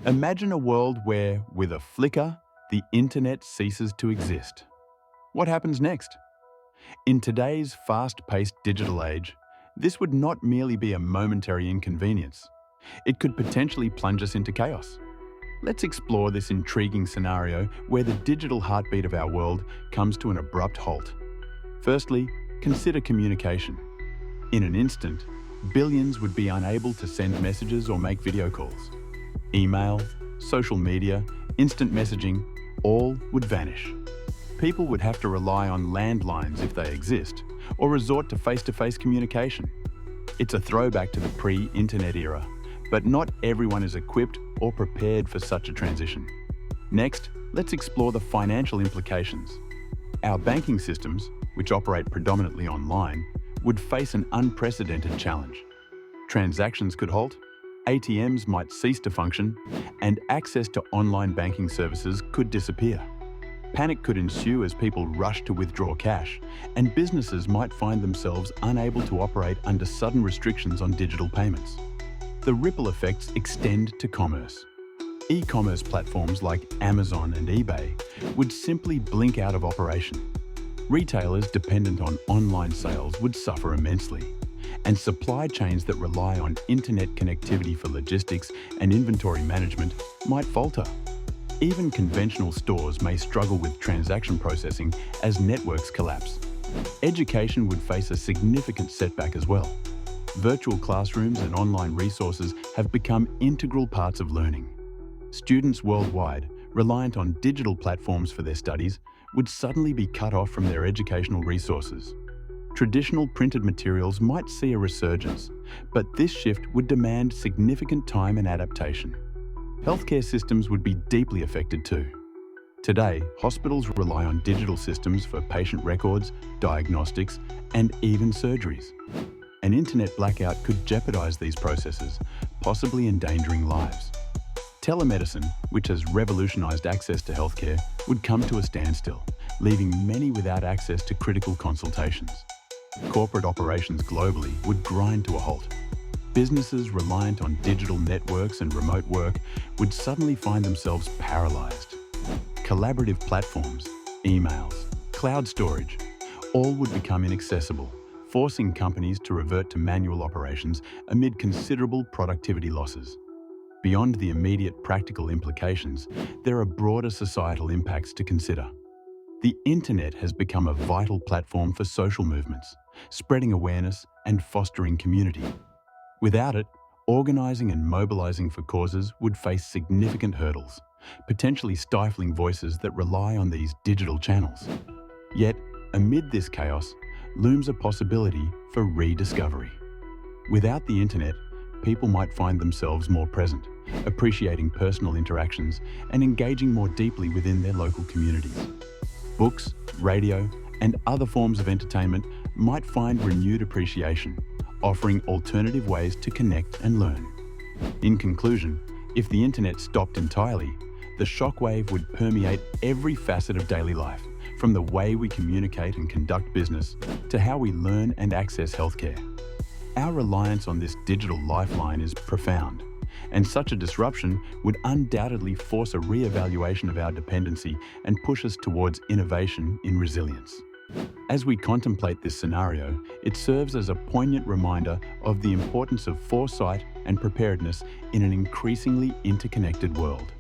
Imagine a world where, with a flicker, the internet ceases to exist. What happens next? In today's fast-paced digital age, this would not merely be a momentary inconvenience. It could potentially plunge us into chaos. Let's explore this intriguing scenario where the digital heartbeat of our world comes to an abrupt halt. Firstly, consider communication. In an instant, billions would be unable to send messages or make video calls. Email, social media, instant messaging, all would vanish. People would have to rely on landlines if they exist, or resort to face-to-face communication. It's a throwback to the pre-internet era, but not everyone is equipped or prepared for such a transition. Next, let's explore the financial implications. Our banking systems, which operate predominantly online, would face an unprecedented challenge. Transactions could halt, ATMs might cease to function, and access to online banking services could disappear. Panic could ensue as people rush to withdraw cash, and businesses might find themselves unable to operate under sudden restrictions on digital payments. The ripple effects extend to commerce. E-commerce platforms like Amazon and eBay would simply blink out of operation. Retailers dependent on online sales would suffer immensely, and supply chains that rely on internet connectivity for logistics and inventory management might falter. Even conventional stores may struggle with transaction processing as networks collapse. Education would face a significant setback as well. Virtual classrooms and online resources have become integral parts of learning. Students worldwide, reliant on digital platforms for their studies, would suddenly be cut off from their educational resources. Traditional printed materials might see a resurgence, but this shift would demand significant time and adaptation. Healthcare systems would be deeply affected too. Today, hospitals rely on digital systems for patient records, diagnostics, and even surgeries. An internet blackout could jeopardize these processes, possibly endangering lives. Telemedicine, which has revolutionized access to healthcare, would come to a standstill, leaving many without access to critical consultations. Corporate operations globally would grind to a halt. Businesses reliant on digital networks and remote work would suddenly find themselves paralyzed. Collaborative platforms, emails, cloud storage, all would become inaccessible, forcing companies to revert to manual operations amid considerable productivity losses. Beyond the immediate practical implications, there are broader societal impacts to consider. The internet has become a vital platform for social movements, spreading awareness and fostering community. Without it, organizing and mobilizing for causes would face significant hurdles, potentially stifling voices that rely on these digital channels. Yet, amid this chaos, looms a possibility for rediscovery. Without the internet, people might find themselves more present, appreciating personal interactions and engaging more deeply within their local communities. Books, radio, and other forms of entertainment might find renewed appreciation, offering alternative ways to connect and learn. In conclusion, if the internet stopped entirely, the shockwave would permeate every facet of daily life, from the way we communicate and conduct business to how we learn and access healthcare. Our reliance on this digital lifeline is profound, and such a disruption would undoubtedly force a re-evaluation of our dependency and push us towards innovation in resilience. As we contemplate this scenario, it serves as a poignant reminder of the importance of foresight and preparedness in an increasingly interconnected world.